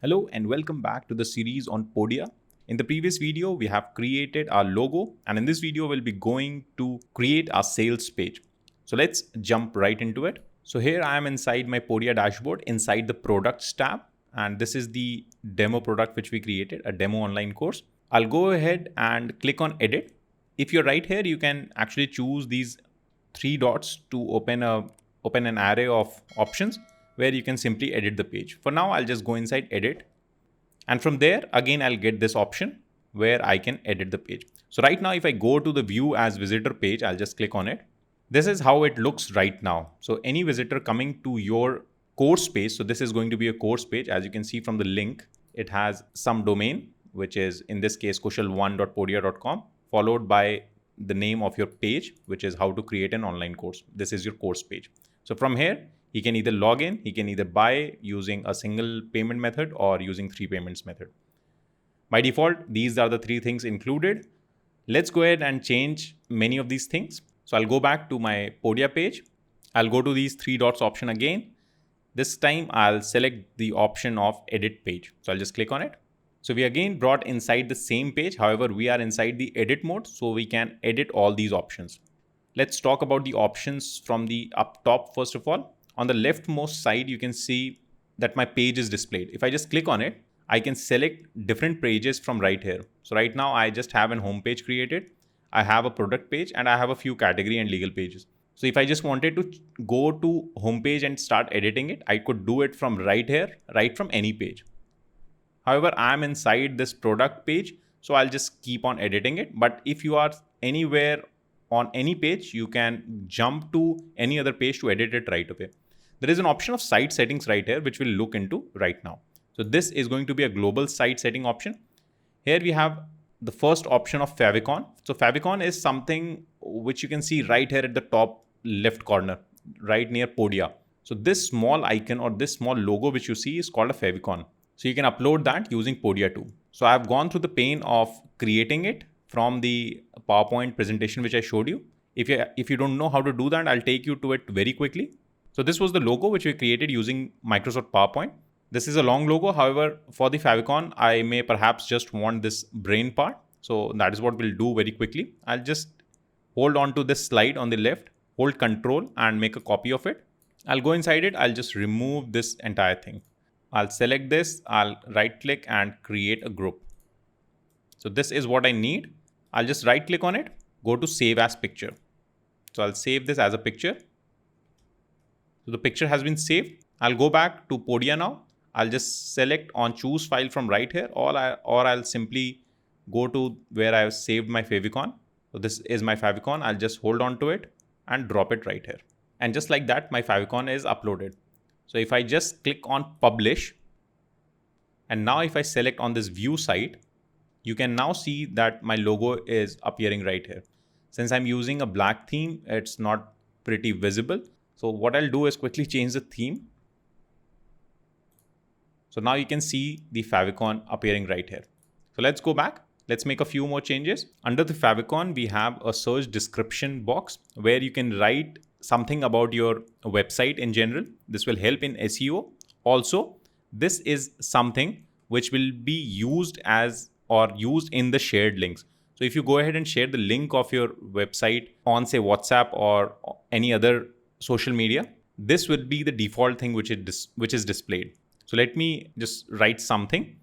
Hello and welcome back to the series on Podia. In the previous video, we have created our logo, and in this video, we'll be going to create our sales page. So let's jump right into it. So here I am inside my Podia dashboard, inside the products tab, and this is the demo product which we created, a demo online course. I'll go ahead and click on edit. If you're right here, you can actually choose these three dots to open an array of options where you can simply edit the page. For now, I'll just go inside edit. And from there, again, I'll get this option where I can edit the page. So right now, if I go to the view as visitor page, I'll just click on it. This is how it looks right now. So any visitor coming to your course page, so this is going to be a course page. As you can see from the link, it has some domain, which is in this case, kushal1.podia.com, followed by the name of your page, which is how to create an online course. This is your course page. So from here, he can either log in, he can either buy using a single payment method or using 3 payments method. By default, these are the 3 things included. Let's go ahead and change many of these things. So I'll go back to my Podia page. I'll go to these 3 dots option again. This time I'll select the option of edit page. So I'll just click on it. So we again brought inside the same page. However, we are inside the edit mode, so we can edit all these options. Let's talk about the options from the up top first of all. On the leftmost side, you can see that my page is displayed. If I just click on it, I can select different pages from right here. So right now I just have an home page created. I have a product page and I have a few category and legal pages. So if I just wanted to go to home page and start editing it, I could do it from right here, right from any page. However, I'm inside this product page, so I'll just keep on editing it. But if you are anywhere on any page, you can jump to any other page to edit it right away. There is an option of site settings right here, which we'll look into right now. So this is going to be a global site setting option. Here we have the first option of favicon. So favicon is something which you can see right here at the top left corner, right near Podia. So this small icon or this small logo which you see is called a favicon. So you can upload that using Podia 2. So I've gone through the pain of creating it from the PowerPoint presentation which I showed you. If you don't know how to do that, I'll take you to it very quickly. So this was the logo which we created using Microsoft PowerPoint. This is a long logo. However, for the favicon, I may perhaps just want this brain part. So that is what we'll do very quickly. I'll just hold on to this slide on the left, hold Control and make a copy of it. I'll go inside it. I'll just remove this entire thing. I'll select this. I'll right click and create a group. So this is what I need. I'll just right click on it, go to save as picture. So I'll save this as a picture. So the picture has been saved. I'll go back to Podia now. I'll just select on choose file from right here, or I'll simply go to where I have saved my favicon. So this is my favicon. I'll just hold on to it and drop it right here. And just like that, my favicon is uploaded. So if I just click on publish, and now if I select on this view site, you can now see that my logo is appearing right here. Since I'm using a black theme, it's not pretty visible. So what I'll do is quickly change the theme. So now you can see the favicon appearing right here. So let's go back. Let's make a few more changes. Under the favicon, we have a search description box where you can write something about your website in general. This will help in SEO. Also, this is something which will be used as or used in the shared links. So if you go ahead and share the link of your website on say WhatsApp or any other social media, this will be the default thing which is displayed. So let me just write something.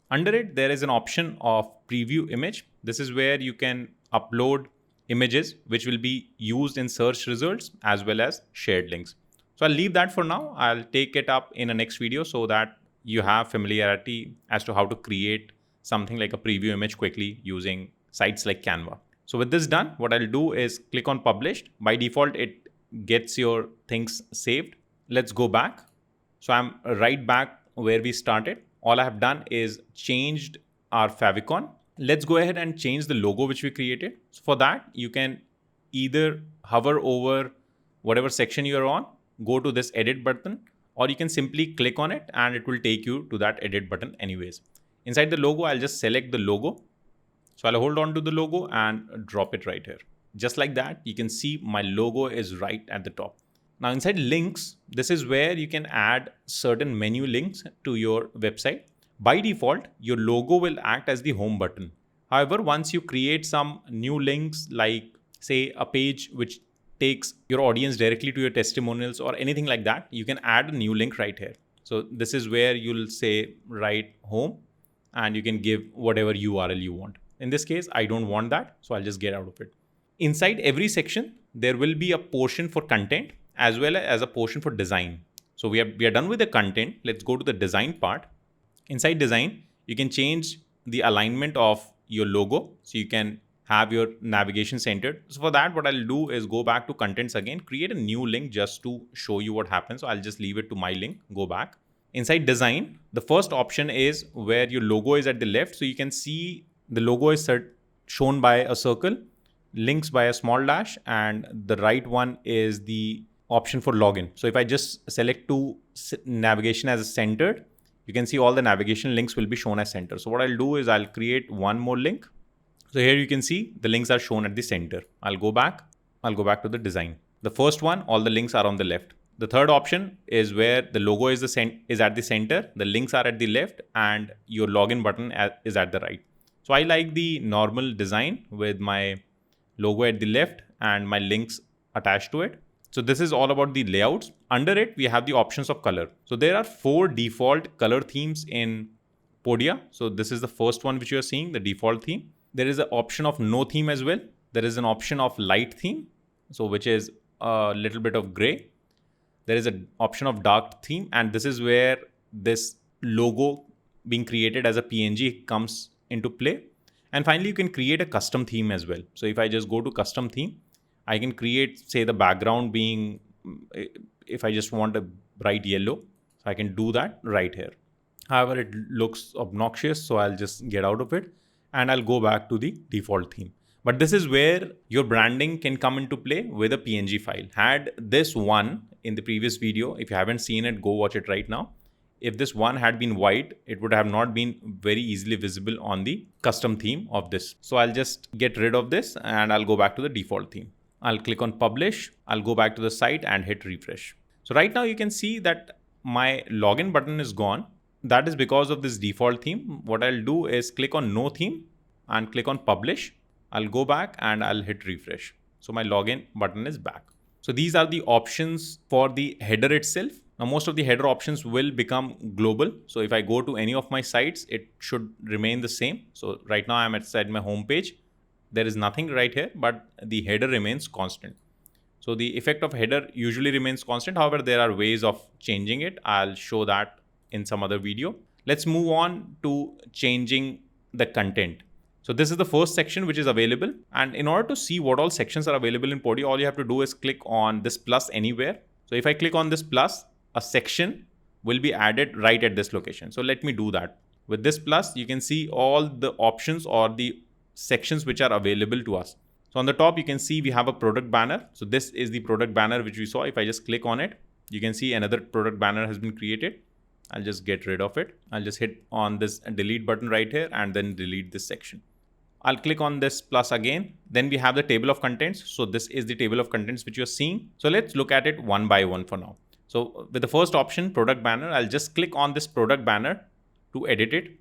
Under it, there is an option of preview image. This is where you can upload images which will be used in search results as well as shared links. So I'll leave that for now. I'll take it up in a next video so that you have familiarity as to how to create something like a preview image quickly using sites like Canva. So with this done, what I'll do is click on published. By default, it gets your things saved. Let's go back. So I'm right back where we started. All I have done is changed our favicon. Let's go ahead and change the logo which we created. So for that, you can either hover over whatever section you're on, go to this edit button, or you can simply click on it and it will take you to that edit button anyways. Inside the logo, I'll just select the logo. So I'll hold on to the logo and drop it right here. Just like that, you can see my logo is right at the top. Now inside links, this is where you can add certain menu links to your website. By default, your logo will act as the home button. However, once you create some new links, like say a page which takes your audience directly to your testimonials or anything like that, you can add a new link right here. So this is where you'll say write home and you can give whatever URL you want. In this case, I don't want that, so I'll just get out of it. Inside every section, there will be a portion for content as well as a portion for design. So we are done with the content. Let's go to the design part. Inside design, you can change the alignment of your logo. So you can have your navigation centered. So for that, what I'll do is go back to contents again, create a new link just to show you what happens. So I'll just leave it to my link, go back. Inside design, the first option is where your logo is at the left. So you can see the logo is shown by a circle, links by a small dash, and the right one is the option for login. So if I just select to navigation as centered, you can see all the navigation links will be shown as center. So what I'll do is I'll create one more link. So here you can see the links are shown at the center. I'll go back to the design. The first one, all the links are on the left. The third option is where the logo is at the center, the links are at the left, and your login button is at the right. So I like the normal design with my logo at the left and my links attached to it. So this is all about the layouts. Under it, we have the options of color. So there are 4 default color themes in Podia. So this is the first one which you are seeing, the default theme. There is an option of no theme as well. There is an option of light theme, so which is a little bit of gray. There is an option of dark theme, and this is where this logo being created as a PNG comes into play. And finally, you can create a custom theme as well. So if I just go to custom theme, I can create, say, the background being, if I just want a bright yellow, so I can do that right here. However, it looks obnoxious, so I'll just get out of it and I'll go back to the default theme. But this is where your branding can come into play with a PNG file. Had this one in the previous video, if you haven't seen it, go watch it right now. If this one had been white, it would have not been very easily visible on the custom theme of this. So I'll just get rid of this and I'll go back to the default theme. I'll click on publish. I'll go back to the site and hit refresh. So right now you can see that my login button is gone. That is because of this default theme. What I'll do is click on no theme and click on publish. I'll go back and I'll hit refresh. So my login button is back. So these are the options for the header itself. Now most of the header options will become global. So if I go to any of my sites, it should remain the same. So right now I'm inside my home page. There is nothing right here, but the header remains constant. So the effect of header usually remains constant. However, there are ways of changing it. I'll show that in some other video. Let's move on to changing the content. So this is the first section which is available. And in order to see what all sections are available in Podia, all you have to do is click on this plus anywhere. So if I click on this plus, a section will be added right at this location. So let me do that. With this plus, you can see all the options or the sections which are available to us. So on the top, you can see we have a product banner. So this is the product banner which we saw. If I just click on it, you can see another product banner has been created. I'll just get rid of it. I'll just hit on this delete button right here and then delete this section. I'll click on this plus again. Then we have the table of contents. So this is the table of contents which you're seeing. So let's look at it one by one for now. So with the first option, product banner, I'll just click on this product banner to edit it.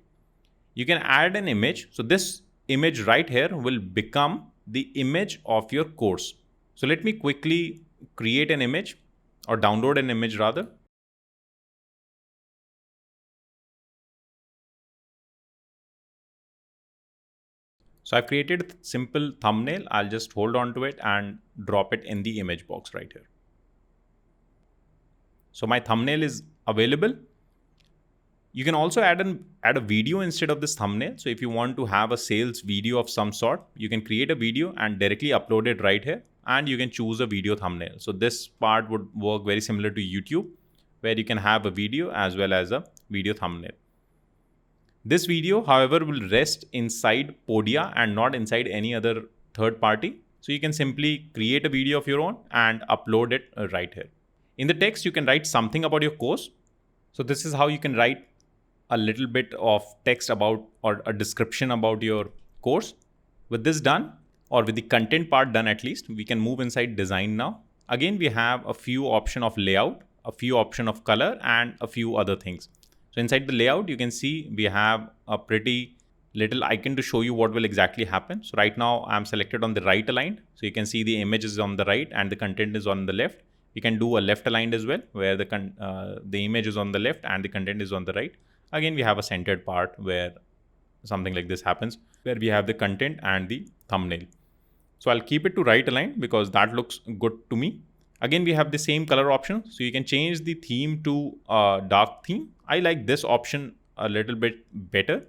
You can add an image. So this image right here will become the image of your course. So let me quickly create an image or download an image rather. So I've created a simple thumbnail. I'll just hold on to it and drop it in the image box right here. So my thumbnail is available. You can also add a video instead of this thumbnail. So if you want to have a sales video of some sort, you can create a video and directly upload it right here. And you can choose a video thumbnail. So this part would work very similar to YouTube, where you can have a video as well as a video thumbnail. This video, however, will rest inside Podia and not inside any other third party. So you can simply create a video of your own and upload it right here. In the text, you can write something about your course. So this is how you can write a little bit of text about or a description about your course. With this done, or with the content part done at least, we can move inside design now. again, we have a few option of layout, a few option of color, and a few other things. So inside the layout, you can see we have a pretty little icon to show you what will exactly happen. So right now I'm selected on the right aligned. So you can see the image is on the right and the content is on the left. We can do a left aligned as well, where the image is on the left and the content is on the right. Again, we have a centered part where something like this happens, where we have the content and the thumbnail. So I'll keep it to right aligned because that looks good to me. Again, we have the same color option. So you can change the theme to a dark theme. I like this option a little bit better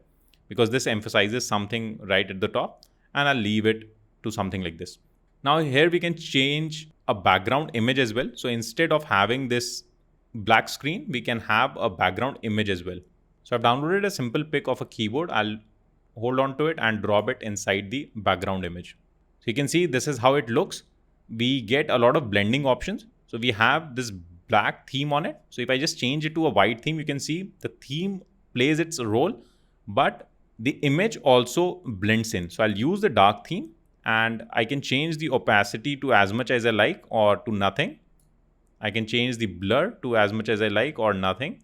because this emphasizes something right at the top, and I'll leave it to something like this. Now here we can change a background image as well. So instead of having this black screen, we can have a background image as well. So I've downloaded a simple pic of a keyboard. I'll hold on to it and drop it inside the background image. So you can see this is how it looks. We get a lot of blending options. So we have this black theme on it. So if I just change it to a white theme, you can see the theme plays its role, but the image also blends in. So I'll use the dark theme and I can change the opacity to as much as I like or to nothing. I can change the blur to as much as I like or nothing,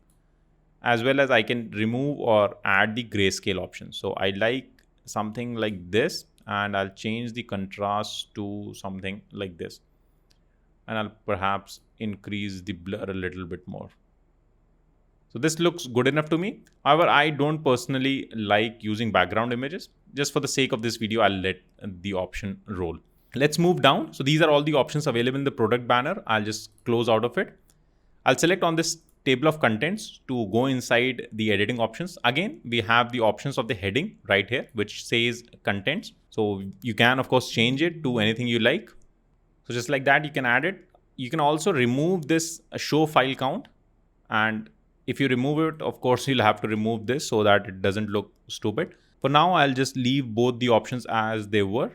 as well as I can remove or add the grayscale option. So I like something like this, and I'll change the contrast to something like this. And I'll perhaps increase the blur a little bit more. So this looks good enough to me. However, I don't personally like using background images. Just for the sake of this video, I'll let the option roll. Let's move down. So these are all the options available in the product banner. I'll just close out of it. I'll select on this table of contents to go inside the editing options. Again, we have the options of the heading right here, which says contents. So you can of course change it to anything you like. So just like that, you can add it. You can also remove this show file count, and if you remove it, of course, you'll have to remove this so that it doesn't look stupid. For now, I'll just leave both the options as they were.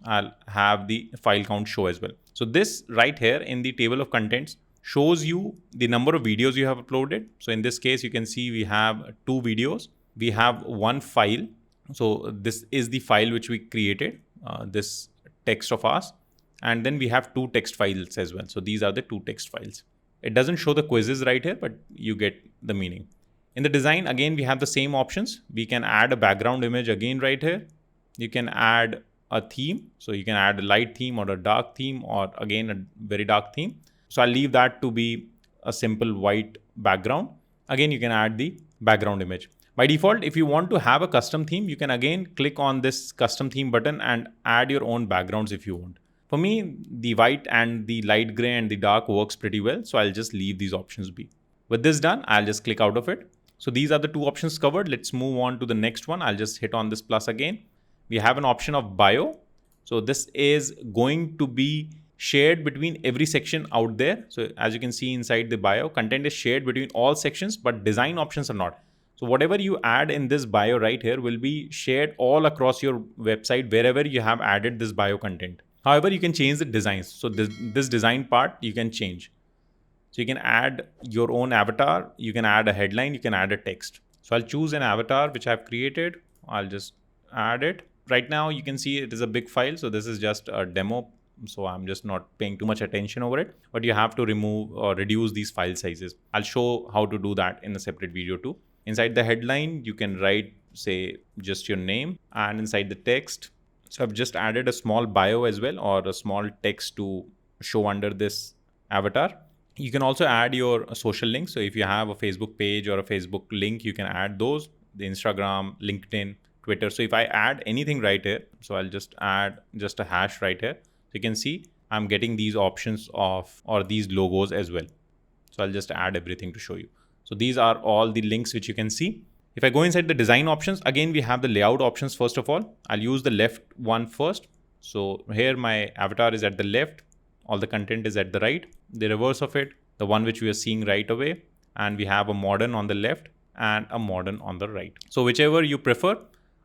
I'll have the file count show as well. So this right here in the table of contents shows you the number of videos you have uploaded. So in this case, you can see we have 2 videos. We have 1 file. So this is the file which we created, this text of ours. And then we have 2 text files as well. So these are the 2 text files. It doesn't show the quizzes right here, but you get the meaning. In the design, again, we have the same options. We can add a background image again right here. You can add a theme. So you can add a light theme or a dark theme, or again, a very dark theme. So I'll leave that to be a simple white background. Again, you can add the background image. By default, if you want to have a custom theme, you can again click on this custom theme button and add your own backgrounds if you want. For me, the white and the light gray and the dark works pretty well. So I'll just leave these options be. With this done, I'll just click out of it. So these are the 2 options covered. Let's move on to the next one. I'll just hit on this plus again. We have an option of bio. So this is going to be shared between every section out there. So as you can see inside the bio, content is shared between all sections, but design options are not. So whatever you add in this bio right here will be shared all across your website wherever you have added this bio content. However, you can change the designs. So this design part you can change. So you can add your own avatar. You can add a headline. You can add a text. So I'll choose an avatar which I've created. I'll just add it. Right now you can see it is a big file. So this is just a demo. So I'm just not paying too much attention over it. But you have to remove or reduce these file sizes. I'll show how to do that in a separate video too. Inside the headline, you can write, say, just your name, and inside the text. So I've just added a small bio as well, or a small text to show under this avatar. You can also add your social links. So if you have a Facebook page or a Facebook link, you can add those, the Instagram, LinkedIn, Twitter. So if I add anything right here, so I'll just add just a hash right here. So you can see I'm getting these options of, or these logos as well. So I'll just add everything to show you. So these are all the links which you can see. If I go inside the design options, again, we have the layout options. First of all, I'll use the left one first. So here my avatar is at the left. All the content is at the right. The reverse of it, the one which we are seeing right away. And we have a modern on the left and a modern on the right. So whichever you prefer,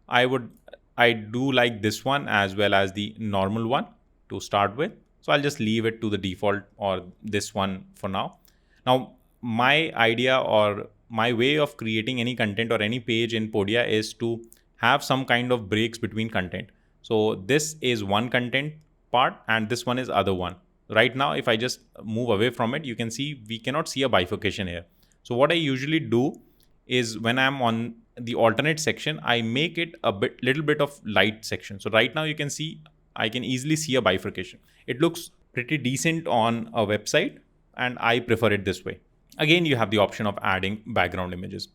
I do like this one as well as the normal one to start with. So I'll just leave it to the default or this one for now. Now, my idea or my way of creating any content or any page in Podia is to have some kind of breaks between content. So this is one content part and this one is other one. Right now, if I just move away from it, you can see we cannot see a bifurcation here. So what I usually do is when I'm on the alternate section, I make it a little bit of light section. So right now you can see, I can easily see a bifurcation. It looks pretty decent on a website and I prefer it this way. Again, you have the option of adding background images.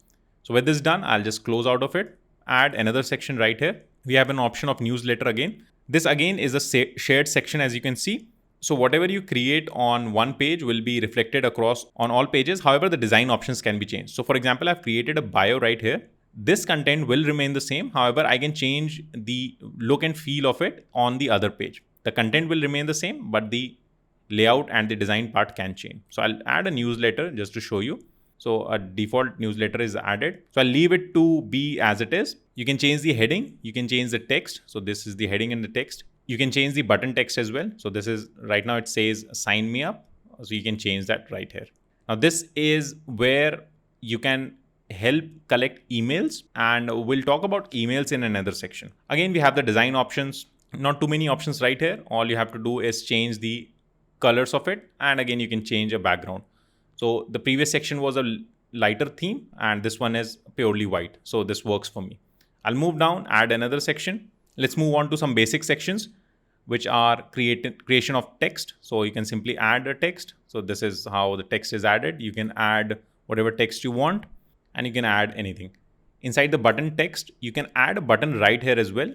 So with this done, I'll just close out of it, add another section right here. We have an option of newsletter again. This again is a shared section, as you can see. So whatever you create on one page will be reflected across on all pages. However, the design options can be changed. So for example, I've created a bio right here. This content will remain the same. However, I can change the look and feel of it on the other page. The content will remain the same, but the layout and the design part can change. So I'll add a newsletter just to show you. So a default newsletter is added. So I'll leave it to be as it is. You can change the heading. You can change the text. So this is the heading and the text. You can change the button text as well. So this is right now it says sign me up. So you can change that right here. Now this is where you can help collect emails, and we'll talk about emails in another section. Again, we have the design options. Not too many options right here. All you have to do is change the colors of it, and again you can change a background. So the previous section was a lighter theme and this one is purely white. So this works for me. I'll move down, add another section. Let's move on to some basic sections, which are creation of text. So you can simply add a text. So this is how the text is added. You can add whatever text you want and you can add anything. Inside the button text, you can add a button right here as well.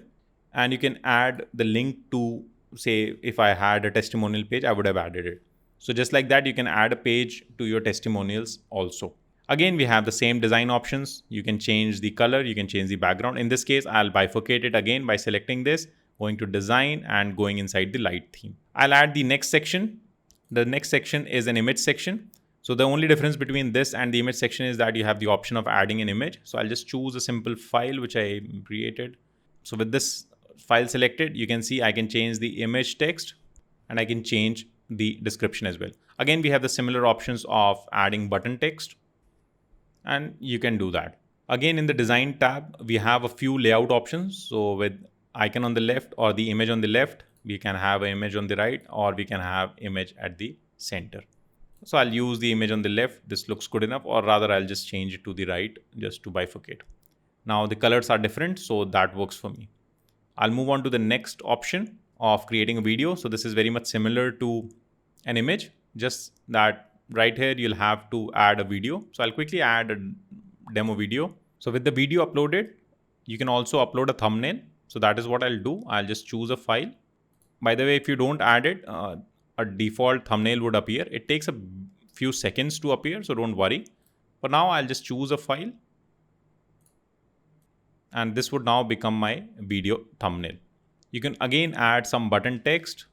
And you can add the link to, say, if I had a testimonial page, I would have added it. So just like that, you can add a page to your testimonials also. Again, we have the same design options. You can change the color, you can change the background. In this case, I'll bifurcate it again by selecting this, going to design and going inside the light theme. I'll add the next section. The next section is an image section. So the only difference between this and the image section is that you have the option of adding an image. So I'll just choose a simple file which I created. So with this file selected, you can see I can change the image text and I can change the description as well. Again, we have the similar options of adding button text and you can do that. Again, in the design tab, we have a few layout options. So with icon on the left or the image on the left, we can have an image on the right or we can have image at the center. So I'll use the image on the left. This looks good enough, or rather I'll just change it to the right just to bifurcate. Now the colors are different, so that works for me. I'll move on to the next option of creating a video. So this is very much similar to an image, just that right here you'll have to add a video. So I'll quickly add a demo video. So with the video uploaded, you can also upload a thumbnail. So that is what I'll do. I'll just choose a file. By the way, if you don't add it, a default thumbnail would appear. It takes a few seconds to appear, so don't worry. For now, I'll just choose a file. And this would now become my video thumbnail. You can again add some button text,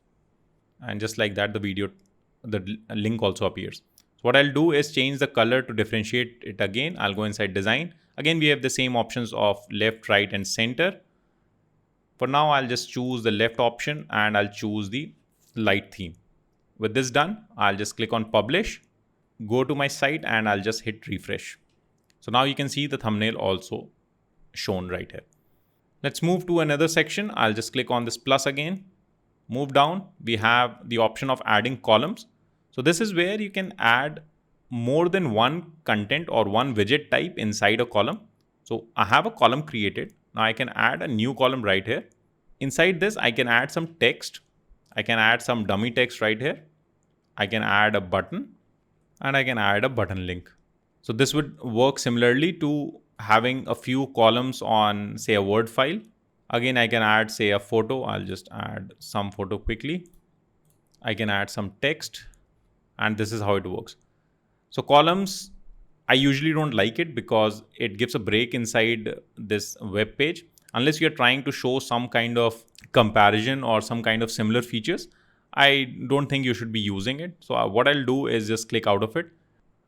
and just like that, the link also appears. So what I'll do is change the color to differentiate it again. I'll go inside design. Again, we have the same options of left, right, and center. For now, I'll just choose the left option and I'll choose the light theme. With this done, I'll just click on publish, go to my site, and I'll just hit refresh. So now you can see the thumbnail also shown right here. Let's move to another section. I'll just click on this plus again, move down. We have the option of adding columns. So this is where you can add more than one content or one widget type inside a column. So I have a column created. Now I can add a new column right here. Inside this, I can add some text. I can add some dummy text right here. I can add a button and I can add a button link. So this would work similarly to having a few columns on, say, a Word file. Again, I can add, say, a photo. I'll just add some photo quickly. I can add some text, and this is how it works. So columns, I usually don't like it because it gives a break inside this web page. Unless you're trying to show some kind of comparison or some kind of similar features, I don't think you should be using it. So what I'll do is just click out of it.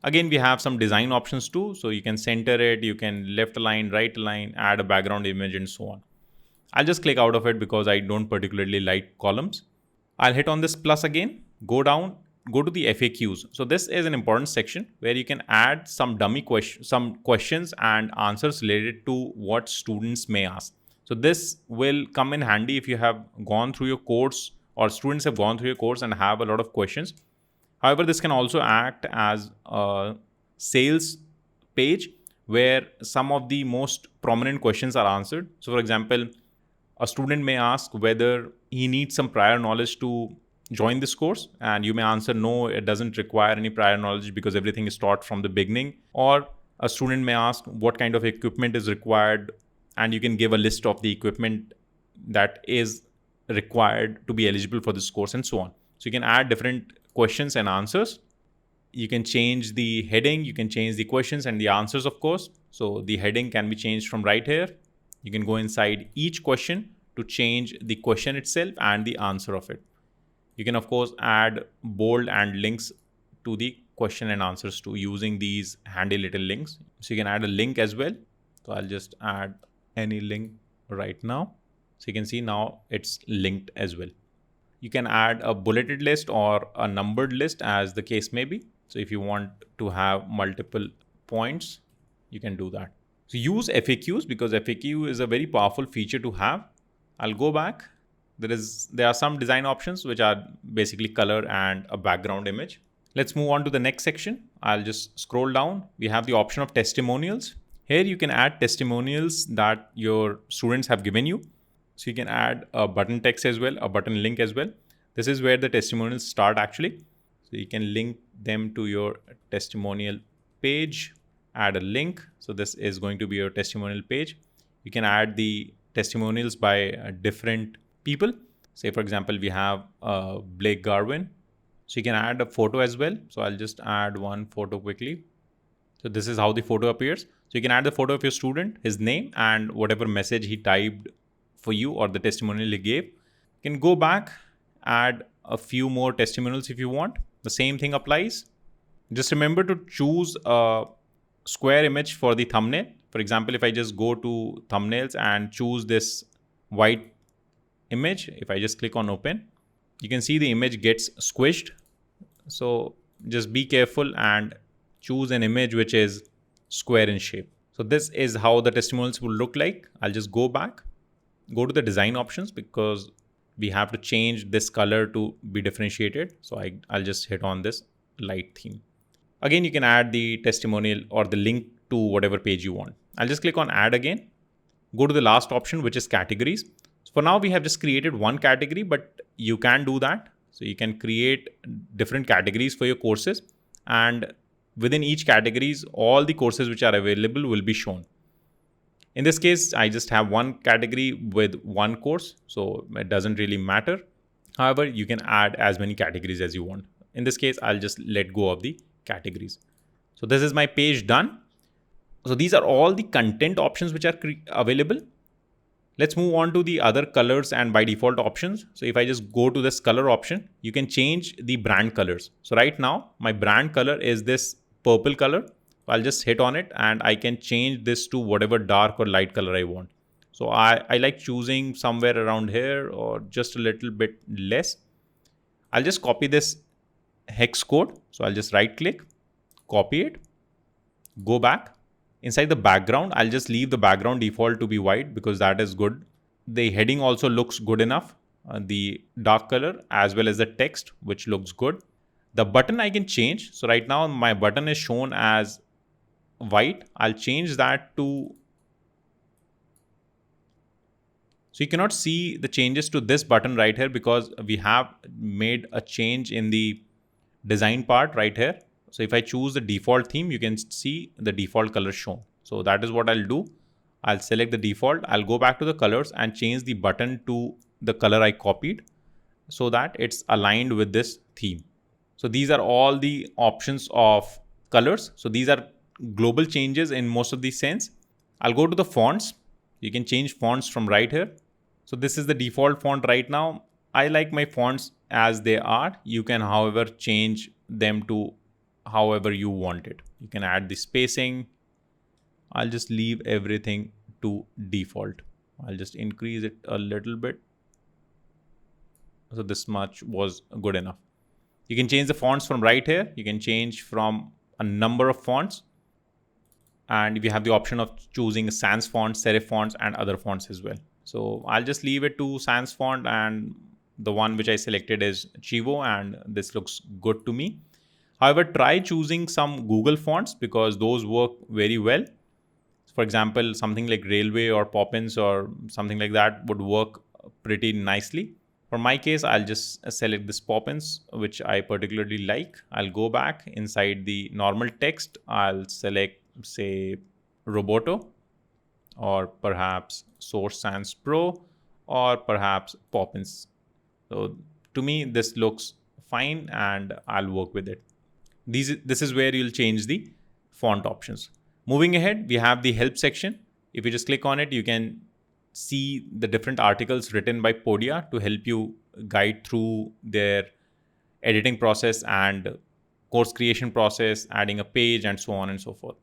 Again, we have some design options too. So you can center it, you can left align, right align, add a background image, and so on. I'll just click out of it because I don't particularly like columns. I'll hit on this plus again, go down, go to the FAQs. So this is an important section where you can add some dummy questions and answers related to what students may ask. So this will come in handy if you have gone through your course or students have gone through your course and have a lot of questions. However, this can also act as a sales page where some of the most prominent questions are answered. So for example, a student may ask whether he needs some prior knowledge to join this course, and you may answer no, it doesn't require any prior knowledge because everything is taught from the beginning. Or a student may ask what kind of equipment is required, and you can give a list of the equipment that is required to be eligible for this course, and so on. So you can add different questions and answers. You can change the heading, you can change the questions and the answers, of course. So the heading can be changed from right here. You can go inside each question to change the question itself and the answer of it. You can, of course, add bold and links to the question and answers too using these handy little links. So you can add a link as well. So I'll just add any link right now. So you can see now it's linked as well. You can add a bulleted list or a numbered list as the case may be. So if you want to have multiple points, you can do that. So use FAQs because FAQ is a very powerful feature to have. I'll go back. There are some design options which are basically color and a background image. Let's move on to the next section. I'll just scroll down. We have the option of testimonials. Here you can add testimonials that your students have given you. So you can add a button text as well, a button link as well. This is where the testimonials start actually. So you can link them to your testimonial page, add a link. So this is going to be your testimonial page. You can add the testimonials by different people. Say for example, we have Blake Garvin. So you can add a photo as well. So I'll just add one photo quickly. So this is how the photo appears. So you can add the photo of your student, his name, and whatever message he typed for you or the testimonial he gave. You can go back, add a few more testimonials if you want. The same thing applies. Just remember to choose a square image for the thumbnail. For example, if I just go to thumbnails and choose this white image, if I just click on open, you can see the image gets squished. So just be careful and choose an image which is square in shape. So this is how the testimonials will look like. I'll just go back, go to the design options because we have to change this color to be differentiated. So I'll just hit on this light theme. Again, you can add the testimonial or the link to whatever page you want. I'll just click on add again. Go to the last option, which is categories. So for now, we have just created one category, but you can do that. So you can create different categories for your courses, and within each categories, all the courses which are available will be shown. In this case, I just have one category with one course, so it doesn't really matter. However, you can add as many categories as you want. In this case, I'll just let go of the categories. So this is my page done. So these are all the content options which are available. Let's move on to the other colors and by default options. So if I just go to this color option, you can change the brand colors. So right now, my brand color is this purple color. I'll just hit on it and I can change this to whatever dark or light color I want. So I like choosing somewhere around here or just a little bit less. I'll just copy this hex code. So I'll just right click, copy it, go back. Inside the background, I'll just leave the background default to be white because that is good. The heading also looks good enough. The dark color as well as the text, which looks good. The button I can change. So right now my button is shown as white. I'll change that to, so you cannot see the changes to this button right here because we have made a change in the design part right here. So if I choose the default theme, you can see the default color shown. So that is what I'll do. I'll select the default. I'll go back to the colors and change the button to the color I copied so that it's aligned with this theme. So these are all the options of colors. So these are global changes in most of these sense. I'll go to the fonts. You can change fonts from right here. So this is the default font right now. I like my fonts as they are. You can, however, change them to however you want it. You can add the spacing. I'll just leave everything to default. I'll just increase it a little bit. So this much was good enough. You can change the fonts from right here. You can change from a number of fonts. And we have the option of choosing sans font, serif fonts, and other fonts as well. So I'll just leave it to sans font and the one which I selected is Chivo, and this looks good to me. However, try choosing some Google fonts because those work very well. For example, something like Railway or Poppins or something like that would work pretty nicely. For my case, I'll just select this Poppins, which I particularly like. I'll go back inside the normal text. I'll select, say, Roboto, or perhaps Source Sans Pro, or perhaps Poppins. So to me, this looks fine and I'll work with it. This is where you'll change the font options. Moving ahead, we have the help section. If you just click on it, you can see the different articles written by Podia to help you guide through their editing process and course creation process, adding a page, and so on and so forth.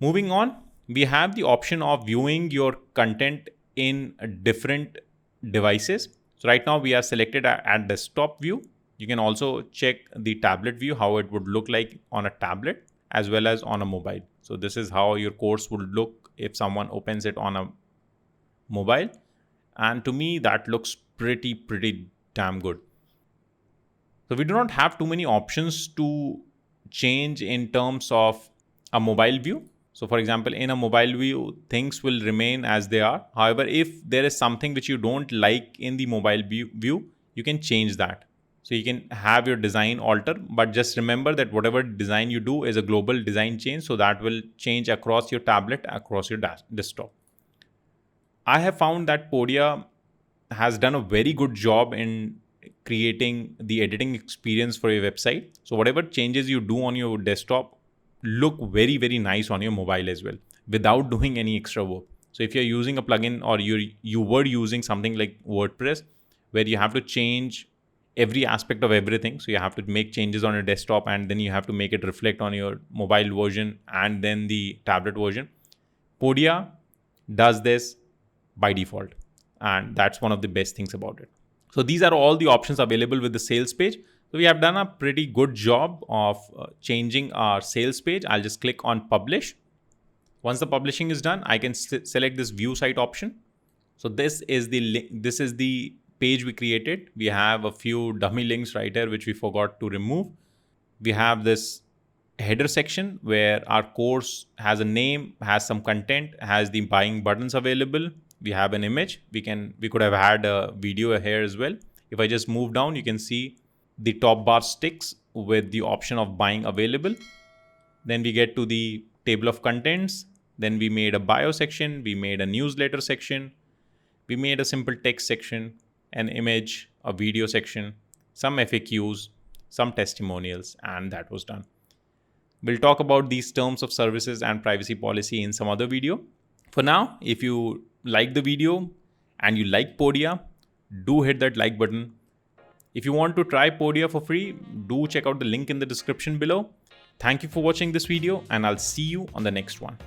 Moving on, we have the option of viewing your content in different devices. So right now we are selected at desktop view. You can also check the tablet view, how it would look like on a tablet as well as on a mobile. So this is how your course would look if someone opens it on a mobile. And to me, that looks pretty damn good. So we do not have too many options to change in terms of a mobile view. So for example, in a mobile view, things will remain as they are. However, if there is something which you don't like in the mobile view, you can change that. So you can have your design alter, but just remember that whatever design you do is a global design change. So that will change across your tablet, across your desktop. I have found that Podia has done a very good job in creating the editing experience for your website. So whatever changes you do on your desktop look very nice on your mobile as well without doing any extra work. So if you're using a plugin or you were using something like WordPress where you have to change every aspect of everything, so you have to make changes on your desktop and then you have to make it reflect on your mobile version and then the tablet version, Podia does this by default, and that's one of the best things about it. So these are all the options available with the sales page. So we have done a pretty good job of changing our sales page. I'll just click on publish. Once the publishing is done, I can select this view site option. So this is the page we created. We have a few dummy links right here which we forgot to remove. We have this header section where our course has a name, has some content, has the buying buttons available. We have an image. We could have had a video here as well. If I just move down, you can see the top bar sticks with the option of buying available. Then we get to the table of contents. Then we made a bio section. We made a newsletter section. We made a simple text section, an image, a video section, some FAQs, some testimonials, and that was done. We'll talk about these terms of services and privacy policy in some other video. For now, if you like the video and you like Podia, do hit that like button. If you want to try Podia for free, do check out the link in the description below. Thank you for watching this video, and I'll see you on the next one.